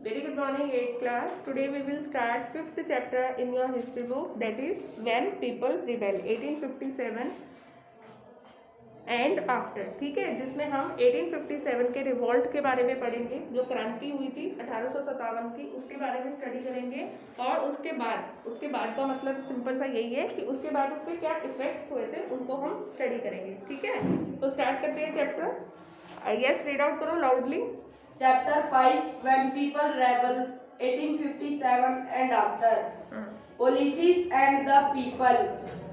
Very good morning, 8th class. Today we will start 5th chapter in your history book, that is When People Rebel 1857 and after. ठीक है, जिसमें हम 1857 के revolt के बारे में पढ़ेंगे, जो क्रांति हुई थी 1857 की, उसके बारे में स्टडी करेंगे. और उसके बाद का मतलब सिंपल सा यही है कि उसके बाद उसके क्या इफेक्ट्स हुए थे उनको हम स्टडी करेंगे. ठीक है, तो स्टार्ट करते हैं चैप्टर. यस, रीड आउट करो loudly. Chapter 5 When People Rebel 1857 and After. Policies and the People.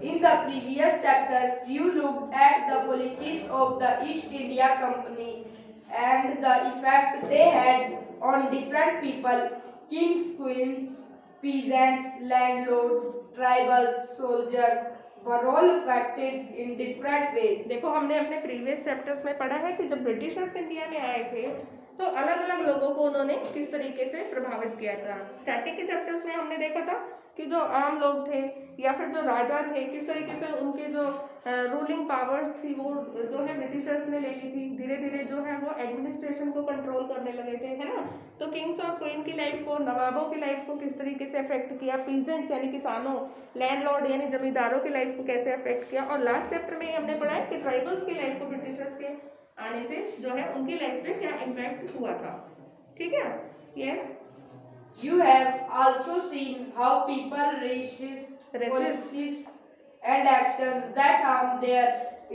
In the previous chapters, you looked at the policies of the East India Company and the effect they had on different people: kings, queens, peasants, landlords, tribals, soldiers were all affected in different ways. देखो, हमने अपने previous chapters में पढ़ा है कि जब Britishers India में आए थे तो अलग अलग लोगों को उन्होंने किस तरीके से प्रभावित किया था. स्टैटिक के चैप्टर्स में हमने देखा था कि जो आम लोग थे या फिर जो राजा थे, किस तरीके से उनके जो रूलिंग पावर्स थी वो जो है ब्रिटिशर्स ने ले ली थी. धीरे धीरे जो है वो एडमिनिस्ट्रेशन को कंट्रोल करने लगे थे, है ना. तो किंग्स और क्वीन की लाइफ को, नवाबों की लाइफ को किस तरीके से अफेक्ट किया, पीजेंट्स यानी किसानों, लैंडलॉर्ड यानी जमींदारों की लाइफ को कैसे अफेक्ट किया. और लास्ट चैप्टर में हमने पढ़ा है कि ट्राइबल्स की लाइफ को ब्रिटिशर्स के आने से जो है उनकी लाइफ पे क्या इम्पैक्ट हुआ था. ठीक है. Yes. You have also seen how people resist policies and actions that harm their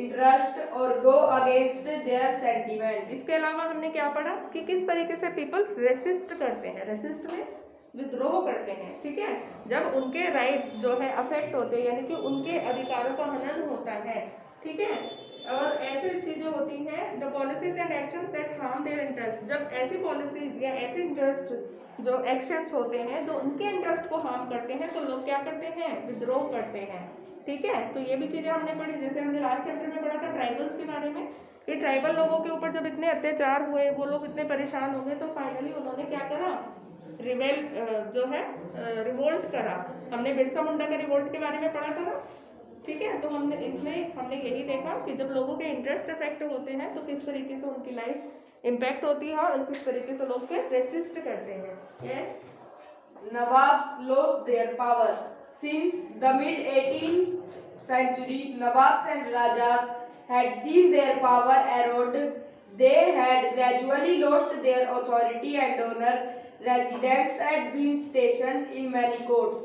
interest or go against their sentiments. इसके अलावा हमने क्या पढ़ा कि किस तरीके से पीपल रेसिस्ट करते हैं. रेसिस्ट मीन्स विद्रोह करते हैं. ठीक है, जब उनके राइट्स जो है अफेक्ट होते हैं, यानी कि उनके अधिकारों का हनन होता है. ठीक है, और ऐसी चीजें होती हैं, the policies and actions that harm their interest. जब ऐसी पॉलिसीज या ऐसे इंटरेस्ट जो एक्शंस होते हैं जो उनके इंटरेस्ट को हार्म करते हैं तो लोग क्या करते हैं, विद्रोह करते हैं. ठीक है, तो ये भी चीजें हमने पढ़ी. जैसे हमने लास्ट चैप्टर में पढ़ा था ट्राइबल्स के बारे में कि ट्राइबल लोगों के ऊपर जब इतने अत्याचार हुए, वो लोग इतने परेशान हो गए, तो फाइनली उन्होंने क्या करा, रिवेल जो है रिवोल्ट करा. हमने बिरसा मुंडा के रिवोल्ट के बारे में पढ़ा था ना. ठीक है, तो हमने यही देखा कि जब लोगों के इंटरेस्ट अफेक्ट होते हैं तो किस तरीके से उनकी लाइफ इम्पैक्ट होती है और किस तरीके से लोग फिर रेसिस्ट करते हैं. Yes. Nawabs lost their power. Since the mid-18th century, Nawabs and Rajas had seen their power erode. They had gradually lost their authority and honor. Residents had been stationed in many courts.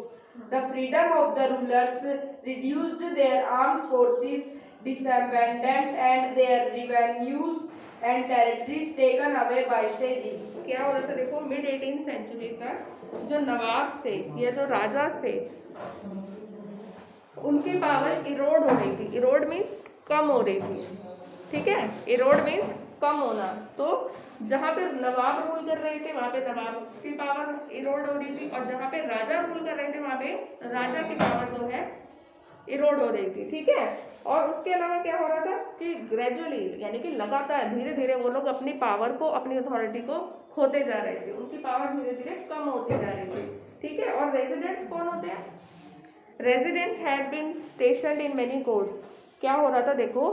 The freedom of the rulers reduced, their armed forces disbanded, and their revenues and territories taken away by stages. क्या हो रहा था देखो, mid 18th century तक जो नवाब थे या जो राजा थे उनकी पावर इरोड हो रही थी. इरोड मीन्स कम हो रही थी. ठीक है, इरोड मीन्स कम होना. तो जहाँ पे नवाब रूल कर रहे थे वहाँ पे नवाब की पावर इरोड हो रही थी, और जहाँ पे राजा रूल कर रहे थे वहाँ पे राजा की पावर जो है इरोड हो रही थी. ठीक है, और उसके अलावा क्या हो रहा था कि ग्रेजुअली यानी कि लगातार धीरे धीरे वो लोग अपनी पावर को, अपनी अथॉरिटी को खोते जा रहे थे. उनकी पावर धीरे धीरे कम होती जा रही थी. ठीक है, और रेजिडेंट्स कौन होते हैं, residents had been stationed in many courts. क्या हो रहा था देखो,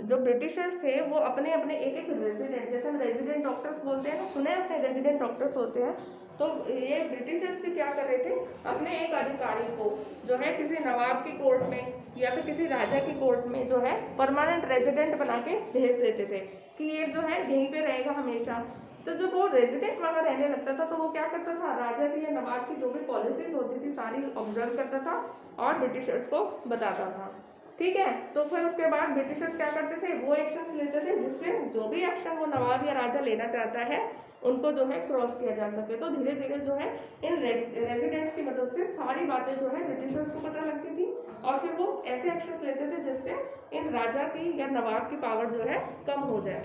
जो ब्रिटिशर्स थे वो अपने अपने एक एक रेजिडेंट, जैसे हम रेजिडेंट डॉक्टर्स बोलते हैं, सुने अपने रेजिडेंट डॉक्टर्स होते हैं, तो ये ब्रिटिशर्स भी क्या कर रहे थे, अपने एक अधिकारी को जो है किसी नवाब की कोर्ट में या फिर किसी राजा की कोर्ट में जो है परमानेंट रेजिडेंट बना के भेज देते थे कि ये जो है यहीं पे रहेगा हमेशा. तो जब वो रेजिडेंट वहाँ रहने लगता था तो वो क्या करता था, राजा की या नवाब की जो भी पॉलिसीज होती थी सारी ऑब्जर्व करता था और ब्रिटिशर्स को बताता था. ठीक है, तो फिर उसके बाद ब्रिटिशर्स क्या करते थे, वो एक्शंस लेते थे जिससे जो भी एक्शन वो नवाब या राजा लेना चाहता है उनको जो है क्रॉस किया जा सके. तो धीरे धीरे जो है इन रेजिडेंट्स की मदद से सारी बातें जो है ब्रिटिशर्स को पता लगती थी और फिर वो ऐसे एक्शंस लेते थे जिससे इन राजा की या नवाब की पावर जो है कम हो जाए.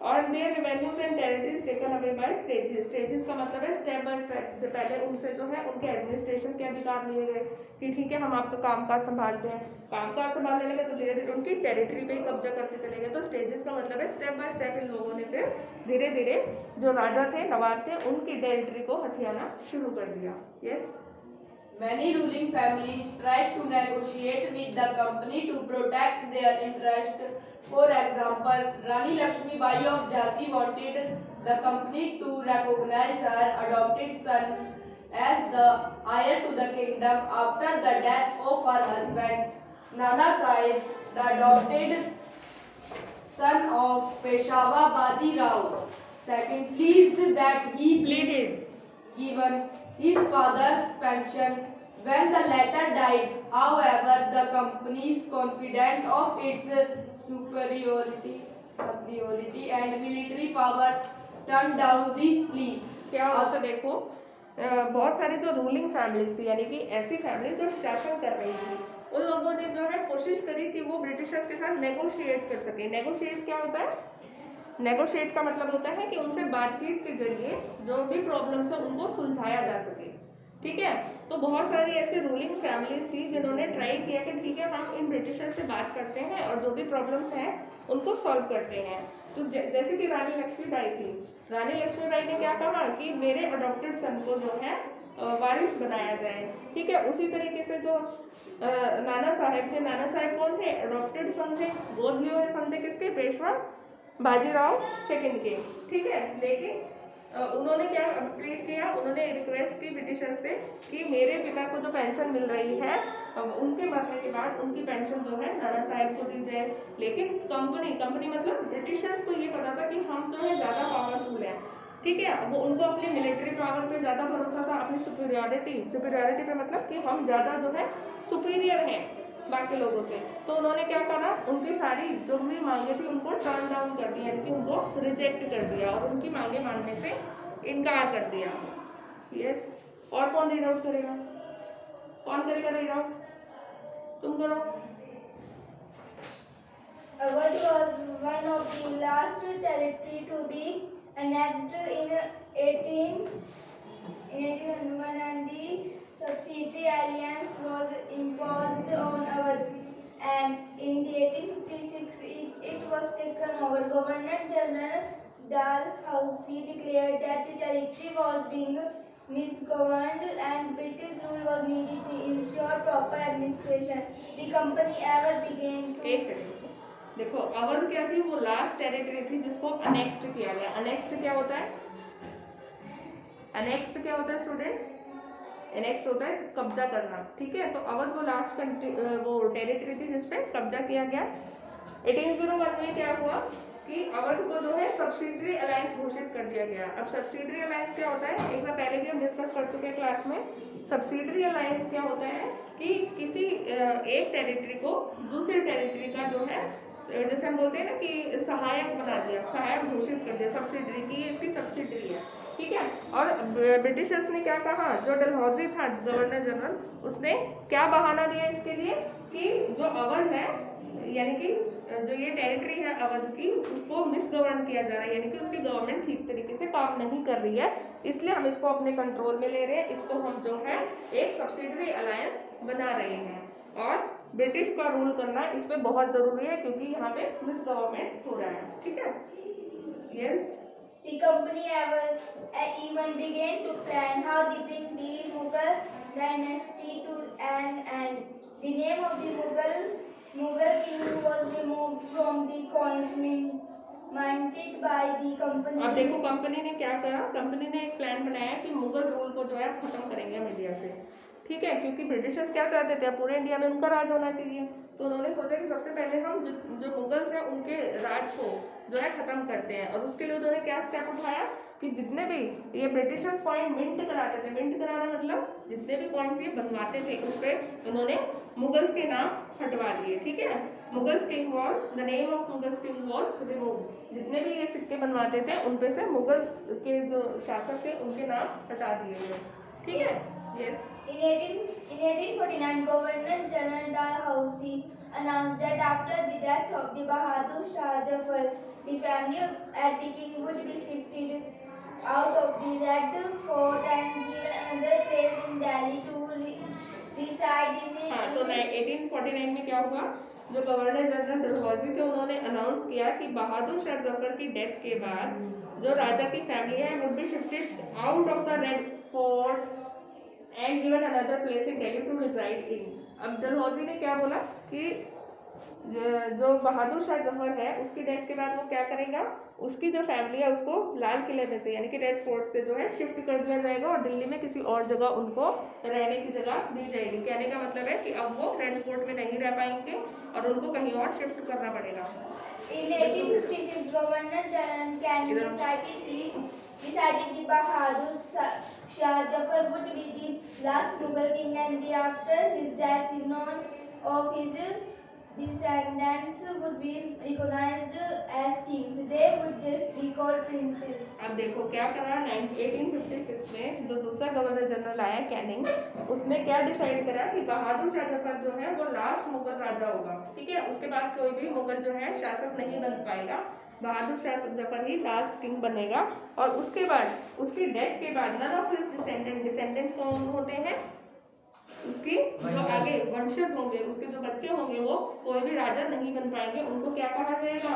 और their revenues and territories taken away by stages. Stages का मतलब है स्टेप बाय स्टेप. पहले उनसे जो है उनके एडमिनिस्ट्रेशन के अधिकार लिए गए कि ठीक है हम आपका कामकाज संभालते हैं. कामकाज संभालने लगे तो धीरे धीरे उनकी टेरिटरी पे ही कब्जा करते चले गए. तो स्टेजेस का मतलब है स्टेप बाय स्टेप इन लोगों ने फिर धीरे धीरे जो राजा थे, नवाब थे, उनकी टेरिटरी को हथियाना शुरू कर दिया. Yes. Many ruling families tried to negotiate with the company to protect their interest. For example, Rani Lakshmi Bai of Jhansi wanted the company to recognize her adopted son as the heir to the kingdom after the death of her husband. Nana Sahib, the adopted son of Peshwa Baji Rao, second pleased that he Pleaded. given his father's pension when the latter died. However, the company is confident of its superiority and military powers turned down this plea. क्या होता देखो, बहुत सारी जो ruling families थी, यानी कि ऐसी फैमिली जो शासन कर रही थी, उन लोगों ने जो है कोशिश करी कि वो ब्रिटिशर्स के साथ नेगोशिएट कर सके। नेगोशिएट क्या होता है? नेगोशिएट का मतलब होता है कि उनसे बातचीत के जरिए जो भी प्रॉब्लम्स है उनको सुलझाया जा सके। ठीक है, तो बहुत सारी ऐसी रूलिंग फैमिलीज थी जिन्होंने ट्राई किया कि ठीक है हम इन ब्रिटिशर्स से बात करते हैं और जो भी प्रॉब्लम्स हैं उनको सॉल्व करते हैं। तो जैसे कि रानी लक्ष्मीबाई थी, रानी लक्ष्मीबाई ने क्या कहा कि मेरे अडॉप्टेड सन को जो है वारिस बनाया जाए। ठीक है, उसी तरीके से जो नाना साहेब थे, नाना साहेब कौन थे? अडॉप्टेड सन थे, गोद लिए हुए सन थे किसके? पेशवा बाजीराव सेकंड के। ठीक है, लेकिन उन्होंने क्या ट्रीट किया? उन्होंने रिक्वेस्ट की ब्रिटिशर्स से कि मेरे पिता को जो पेंशन मिल रही है उनके मरने के बाद उनकी पेंशन जो है नाना साहेब को दी जाए। लेकिन कंपनी मतलब ब्रिटिशर्स को ये पता था कि हम जो है ज़्यादा पावरफुल हैं। ठीक है, वो उनको अपनी मिलिट्री पावर पे ज़्यादा भरोसा था, अपनी सुपीरियरिटी पे, मतलब कि हम ज़्यादा जो है सुपीरियर हैं बाकी लोगों से। तो उन्होंने क्या करा? उनकी सारी जो भी मांगे थी उनको टर्न डाउन कर दिया, यानी कि उनको रिजेक्ट कर दिया और उनकी मांगे मानने से इनकार कर दिया। यस, और कौन रीड आउट करेगा? कौन करेगा रीड आउट? तुम करो। Awadh was one of the last territory to be annexed in 1881 and the subsidiary alliance was imposed on Awadh, and in the 1856 it was taken over. Governor-General Dalhousie declared that the territory was being misgoverned and British rule was needed to ensure proper administration. The company ever began to एक second देखो, अवध क्या थी? वो last territory थी जिसको annexed किया गया। Annexed क्या होता है? अनेक्स्ड क्या होता है स्टूडेंट्स? एनेक्स होता है कब्जा करना। ठीक है, तो अवध वो लास्ट कंट्री वो टेरिटरी थी जिसपे कब्जा किया गया। 1801 में क्या हुआ कि अवध को जो है सब्सिडरी अलायंस घोषित कर दिया गया। अब सब्सिडरी अलायंस क्या होता है? एक बार पहले भी हम डिस्कस कर चुके हैं क्लास में। सब्सिडरी अलायंस क्या होता है कि किसी एक टेरिटरी को दूसरी टेरिटरी का जो है, जैसे हम बोलते हैं ना कि सहायक बना दिया, सहायक घोषित कर दिया सब्सिडरी की, ये इसकी सब्सिडरी है। ठीक है, और ब्रिटिशर्स ने क्या कहा? जो डलहौजी था गवर्नर जनरल, उसने क्या बहाना दिया इसके लिए कि जो अवध है, यानी कि जो ये टेरिटरी है अवध की, उसको मिसगवर्न किया जा रहा है, यानी कि उसकी गवर्नमेंट ठीक तरीके से काम नहीं कर रही है, इसलिए हम इसको अपने कंट्रोल में ले रहे हैं, इसको हम जो है एक सब्सिडरी अलायंस बना रहे हैं। और ब्रिटिश का रूल करना इस पे बहुत जरूरी है क्योंकि यहाँ पे मिसगवर्नमेंट हो रहा है। ठीक है, yes. The company even began to plan how to bring the Mughal dynasty to an end. The name of the Mughal king was removed from the coins minted by the company. अब देखो company ने क्या करा? Company ने एक plan बनाया कि Mughal rule को जो है खत्म करेंगे हम इंडिया से। ठीक है, क्योंकि ब्रिटिशर्स क्या चाहते थे? पूरे इंडिया में उनका राज होना चाहिए। तो उन्होंने सोचा कि सबसे पहले हम जो मुगल्स हैं उनके राज को जो है खत्म करते हैं। और उसके लिए उन्होंने क्या स्टेप उठाया कि जितने भी ये ब्रिटिशर्स कॉइन मिंट कराते थे, मिंट कराना मतलब जितने भी कॉइन्स ये बनवाते थे उस पर उन्होंने मुगल्स के नाम हटवा दिए। ठीक है, Mughals king was, the name of Mughals king was removed. जितने भी ये सिक्के बनवाते थे उन पे से मुगल के जो शासक थे उनके नाम हटा दिए गए। ठीक है, yes. In 1849, Governor General Dalhousie announced that after the death of the Bahadur Shah Jafar, the family at the king would be shifted out of the Red Fort and given another place in Delhi to reside in. हाँ, तो 1849 में क्या हुआ? जो governor general Dalhousie थे उन्होंने announce किया कि बहादुर शाह जफर की डेथ के बाद जो राजा की फैमिली है would be shifted out of the Red Fort and given another place in Delhi to reside in. अब डलहौजी ने क्या बोला कि जो बहादुर शाह जफर है उसकी डेथ के बाद वो क्या करेगा, उसकी जो फैमिली है उसको लाल किले में से यानी कि रेड फोर्ट से जो है शिफ्ट कर दिया जाएगा और दिल्ली में किसी और जगह उनको रहने की जगह दी जाएगी। कहने का मतलब है कि अब वो रेड फोर्ट में नहीं रह पाएंगे और उनको कहीं और शिफ्ट करना पड़ेगा। In 1856, Governor General Canning decided the Bahadur Shah Jafar would be the last Mughal king, and after his death, none of his descendants would be recognized as kings. They would just be called princes. अब देखो क्या करा 1856 में जो दूसरा governor general आया Canning, उसने क्या डिसाइड करा कि बहादुर शाह जफर जो है वो लास्ट मुगल राजा होगा। ठीक है, उसके बाद कोई भी मुगल जो है शासक नहीं बन पाएगा, बहादुर शाह जफर ही लास्ट किंग बनेगा। और उसके बाद उसकी डेथ के बाद नन ऑफ हिज डिसेंडेंट्स कौन होते हैं, उसकी जो आगे वंशज होंगे, उसके जो बच्चे होंगे वो कोई भी राजा नहीं बन पाएंगे। उनको क्या कहा जाएगा,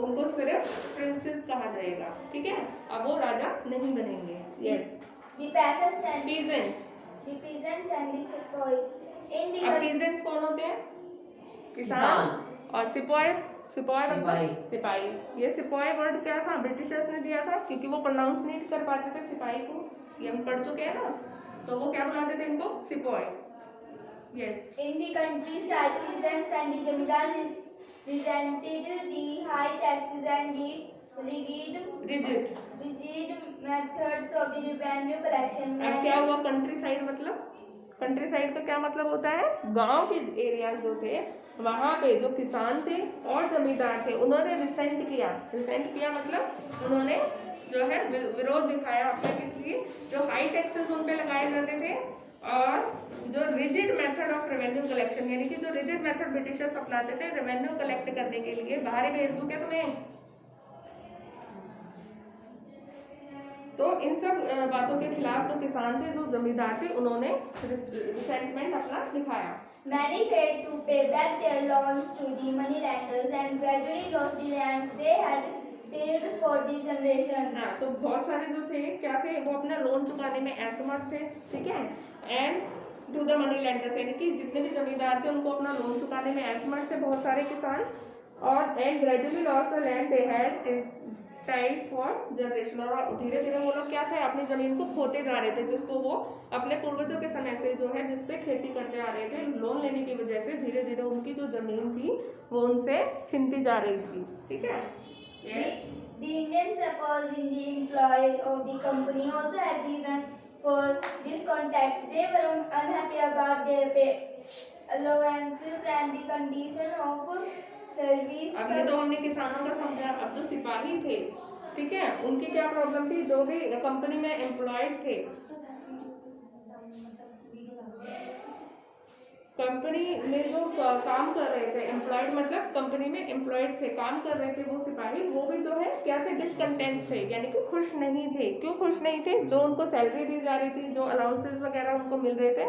उनको सिर्फ प्रिंसेस कहा जाएगा। ठीक है, अब वो राजा नहीं बनेंगे। Yes, The peasants and peasants. the peasants and the sepoys. In the अब पीजेंट्स कौन होते हैं, किसान। और सिपाही, सिपाही मतलब सिपाही। ये सिपाही वर्ड क्या था, ब्रिटिशर्स ने दिया था क्योंकि वो प्रोनाउंस नहीं कर पाते थे सिपाही को, ये हम पढ़ चुके हैं ना, तो वो क्या बुलाते थे इनको, सिपाही। Yes, In the countryside, peasants and the jamidars resented the high taxes and the rigid methods of the revenue collection. अब क्या हुआ, कंट्री साइड मतलब, कंट्री साइड का क्या मतलब होता है, गांव के एरियाज जो थे वहां पे जो किसान थे और जमींदार थे उन्होंने रिसेंट किया मतलब उन्होंने जो है विरोध दिखाया अपना, किस लिए, जो हाई टैक्सेस उन पे लगाए जाते थे और जो rigid method of revenue collection, यानी कि जो रिजिड मेथड ब्रिटिशर्स अपनाते थे रेवेन्यू कलेक्ट करने के लिए। बाहर भेज दूं क्या तुम्हें, तो इन सब बातों के खिलाफ जो किसान थे, जो जमींदार थे, उन्होंने रिसेंटमेंट अपना दिखाया। Many failed to pay back their loans to the moneylenders and gradually lost the lands they had tilled for the generations. हाँ, तो बहुत सारे जो थे क्या थे, वो अपना लोन चुकाने में असमर्थ थे। ठीक है, and to the money lenders, यानी कि जितने भी जमींदार थे उनको अपना लोन चुकाने में असमर्थ थे बहुत सारे किसान। और and gradually lost the land they had tied for generation, और धीरे धीरे वो लोग क्या थे, अपनी जमीन को खोते जा रहे थे, जिसको वो अपने पूर्वजों के समय से जो है जिसपे खेती करते आ रहे थे, लोन लेने की वजह से धीरे धीरे उनकी जो जमीन थी वो उनसे छिनती जा रही थी। ठीक है, The Indian sappers in the employ of the company also had reason for discontent. They were unhappy about their pay allowances and the condition of service. अब ये तो हमने किसानों का समझा। अब जो सिपाही थे, ठीक है, उनकी क्या प्रॉब्लम थी, जो भी कंपनी में एम्प्लॉयड थे, कंपनी में जो काम कर रहे थे, एम्प्लॉयड मतलब कंपनी में एम्प्लॉयड थे, काम कर रहे थे वो सिपाही, वो भी जो है क्या थे, डिसकंटेंट थे, यानी कि खुश नहीं थे। क्यों खुश नहीं थे, जो उनको सैलरी दी जा रही थी, जो अलाउंसेस वगैरह उनको मिल रहे थे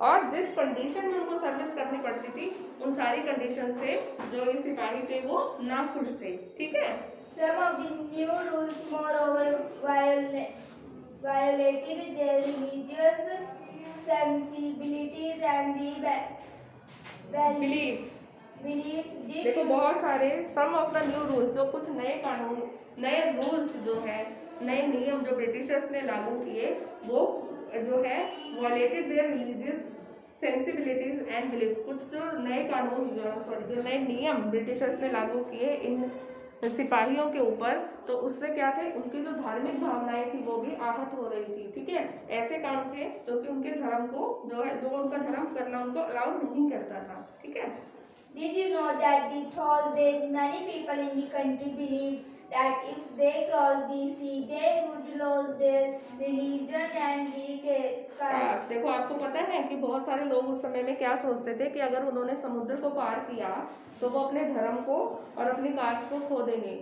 और जिस कंडीशन में उनको सर्विस करनी पड़ती थी, उन सारी कंडीशन से जो ये सिपाही थे वो ना खुश थे। ठीक है, Some of the new rules moreover violated their religious sensibilities and the beliefs. देखो बहुत सारे सम ऑफ द न्यू रूल्स, जो कुछ नए कानून, नए रूल्स जो है, नए नियम जो ब्रिटिशर्स ने लागू किए, वो जो है violated there religious sensibilities and belief. कुछ जो नए कानून, जो नए नियम ब्रिटिशर्स ने लागू किए इन सिपाहियों के ऊपर, तो उससे क्या थे, उनकी जो धार्मिक भावनाएं थी वो भी आहत हो रही थी। ठीक है, ऐसे काम थे जो कि उनके धर्म को जो है, जो उनका धर्म करना उनको अलाउ नहीं करता था। ठीक है, Did you know that in those days many people in the country believed that if they crossed the sea they would lose their religion and the caste? देखो आपको पता है कि बहुत सारे लोग उस समय में क्या सोचते थे कि अगर उन्होंने समुद्र को पार किया तो वो अपने धर्म को और अपनी कास्ट को खो देंगे।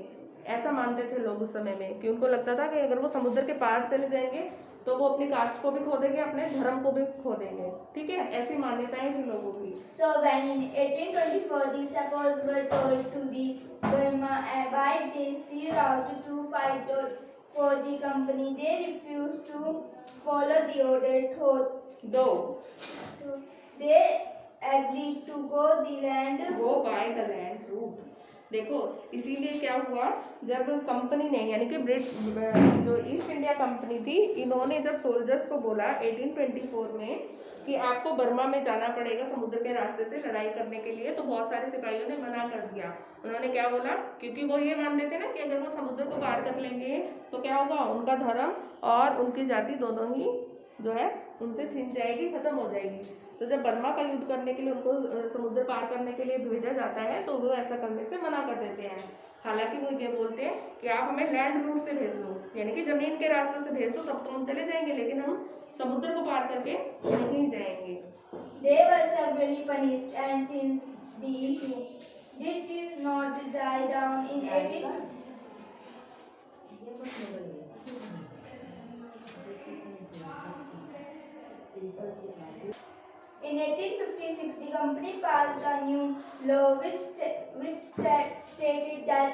ऐसा मानते थे लोग उस समय में, कि उनको लगता था कि अगर वो समुद्र के पार चले जाएंगे तो वो अपनी कास्ट को भी खो देंगे, अपने धर्म को भी खो देंगे। ठीक है, ऐसी मान्यताएं थी लोगों की। So when in 1824 the sappers were told to be Burma by the sea route to fight for the company. They refused to follow the order, though they agreed to go the land. go by the land route. देखो इसीलिए क्या हुआ, जब company ने यानी कि जो east India company थी, इन्होंने जब सोल्जर्स को बोला 1824 में कि आपको बर्मा में जाना पड़ेगा समुद्र के रास्ते से लड़ाई करने के लिए, तो बहुत सारे सिपाहियों ने मना कर दिया। उन्होंने क्या बोला, क्योंकि वो ये मानते थे ना कि अगर वो समुद्र को पार कर लेंगे तो क्या होगा, उनका धर्म और उनकी जाति दोनों ही जो है उनसे छिन जाएगी, खत्म हो जाएगी। तो जब बर्मा का युद्ध करने के लिए उनको समुद्र पार करने के लिए भेजा जाता है तो वो ऐसा करने से मना कर देते हैं। हालांकि वो ये बोलते हैं कि आप हमें लैंड रूट से भेज दो, यानी कि जमीन के रास्ते से भेज दो, तब तो हम चले जाएंगे, लेकिन हम समुद्र को पार करके नहीं जाएंगे। They were severely punished, and since the issue did not die down in 1856, the company passed a new law which stated that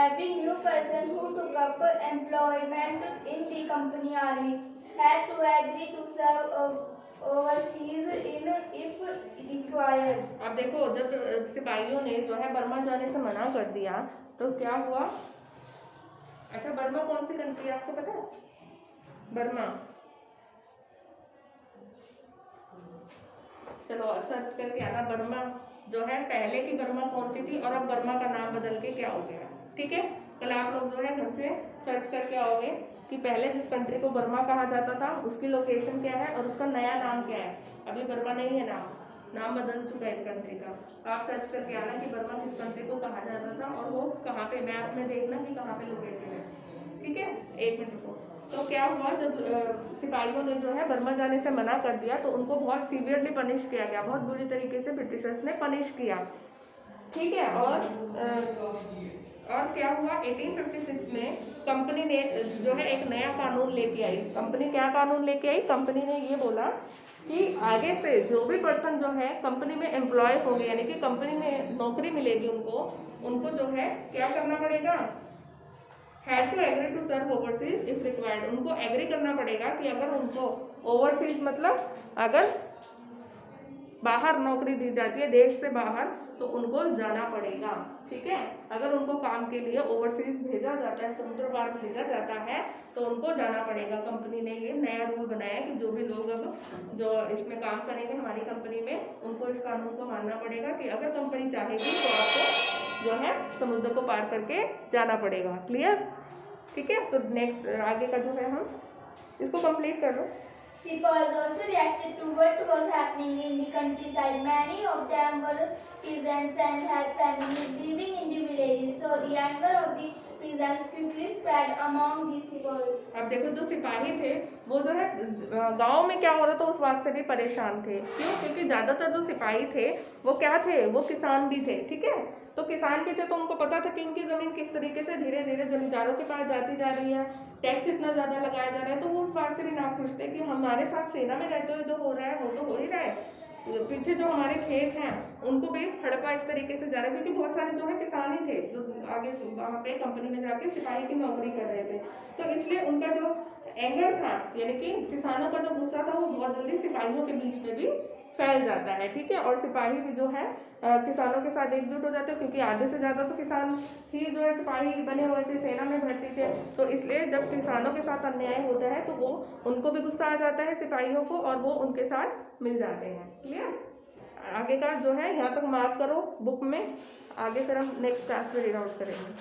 every new person who took up employment in the company army had to agree to serve overseas if required. अब देखो, जब सिपाहियों ने जो है Burma जाने से मना कर दिया तो क्या हुआ। अच्छा, बर्मा कौन सी कंट्री है आपको पता है? बर्मा, चलो सर्च करके आना। बर्मा जो है, पहले की बर्मा कौन सी थी और अब बर्मा का नाम बदल के क्या हो गया, ठीक है। कल आप लोग जो है घर से सर्च करके आओगे कि पहले जिस कंट्री को बर्मा कहा जाता था उसकी लोकेशन क्या है और उसका नया नाम क्या है। अभी बर्मा नहीं है, नाम बदल चुका है इस कंट्री का। आप सर्च करके आना कि बर्मा किस कंट्री को कहा जाता था और वो कहाँ पे, मैप में देखना कि कहाँ पे लोकेशन है, ठीक है। एक मिनट रुको। तो क्या हुआ, जब सिपाहियों ने जो है बर्मा जाने से मना कर दिया तो उनको बहुत सीवियरली पनिश किया गया, बहुत बुरी तरीके से ब्रिटिशर्स ने पनिश किया, ठीक है। और क्या हुआ, 1856 में कंपनी ने जो है एक नया कानून लेके आई। कंपनी क्या कानून लेके आई? कंपनी ने ये बोला कि आगे से जो भी पर्सन जो है कंपनी में एम्प्लॉय हो गए, यानी कि कंपनी में नौकरी मिलेगी उनको जो है क्या करना पड़ेगा, had to agree to serve overseas if required. उनको एग्री करना पड़ेगा कि अगर उनको ओवरसीज मतलब अगर बाहर नौकरी दी जाती है, देश से बाहर, तो उनको जाना पड़ेगा, ठीक है। अगर उनको काम के लिए ओवरसीज भेजा जाता है, समुद्र पार भेजा जाता है, तो उनको जाना पड़ेगा। कंपनी ने ये नया रूल बनाया कि जो भी लोग अब जो इसमें काम करेंगे हमारी कंपनी में, उनको इस कानून को मानना पड़ेगा कि अगर कंपनी चाहेगी तो आपको जो है समुद्र को पार करके जाना पड़ेगा। क्लियर, ठीक है। तो नेक्स्ट आगे का जो है हम इसको कंप्लीट कर लो। Sepoys also reacted to what was happening in the countryside. Many of them were peasants and had families living in the villages, so the anger of the peasants quickly spread among the sepoys. अब देखो, जो सिपाही थे वो जो है गांव में क्या हो रहा था उस बात से भी परेशान थे। क्यों? क्योंकि ज्यादातर जो सिपाही थे वो क्या थे, वो किसान भी थे, ठीक है। तो किसान भी थे तो उनको पता था कि उनकी जमीन किस तरीके से धीरे धीरे जमींदारों के पास जाती जा रही है, टैक्स इतना ज्यादा लगाया जा रहा है। तो वो उस बात से भी नाखुश थे कि हमारे साथ सेना में रहते हुए जो हो रहा है वो तो हो ही रहा है, पीछे जो हमारे खेत हैं उनको भी हड़पा इस तरीके से जा रहा है। क्योंकि बहुत सारे जो है किसान ही थे जो आगे वहाँ पे कंपनी में जाके सिपाही की नौकरी कर रहे थे, तो इसलिए उनका जो एंगर था, यानी कि किसानों का जो गुस्सा था, वो बहुत जल्दी सिपाहियों के बीच में भी फैल जाता है, ठीक है। और सिपाही भी जो है किसानों के साथ एकजुट हो जाते हैं, क्योंकि आधे से ज़्यादा तो किसान ही जो है सिपाही बने हुए थे, सेना में भर्ती थे। तो इसलिए जब किसानों के साथ अन्याय होता है तो वो उनको भी गुस्सा आ जाता है सिपाहियों को, और वो उनके साथ मिल जाते हैं। क्लियर, आगे का जो है यहाँ तक मार्क करो बुक में, आगे फिर हम नेक्स्ट क्लास में रीड आउट करेंगे।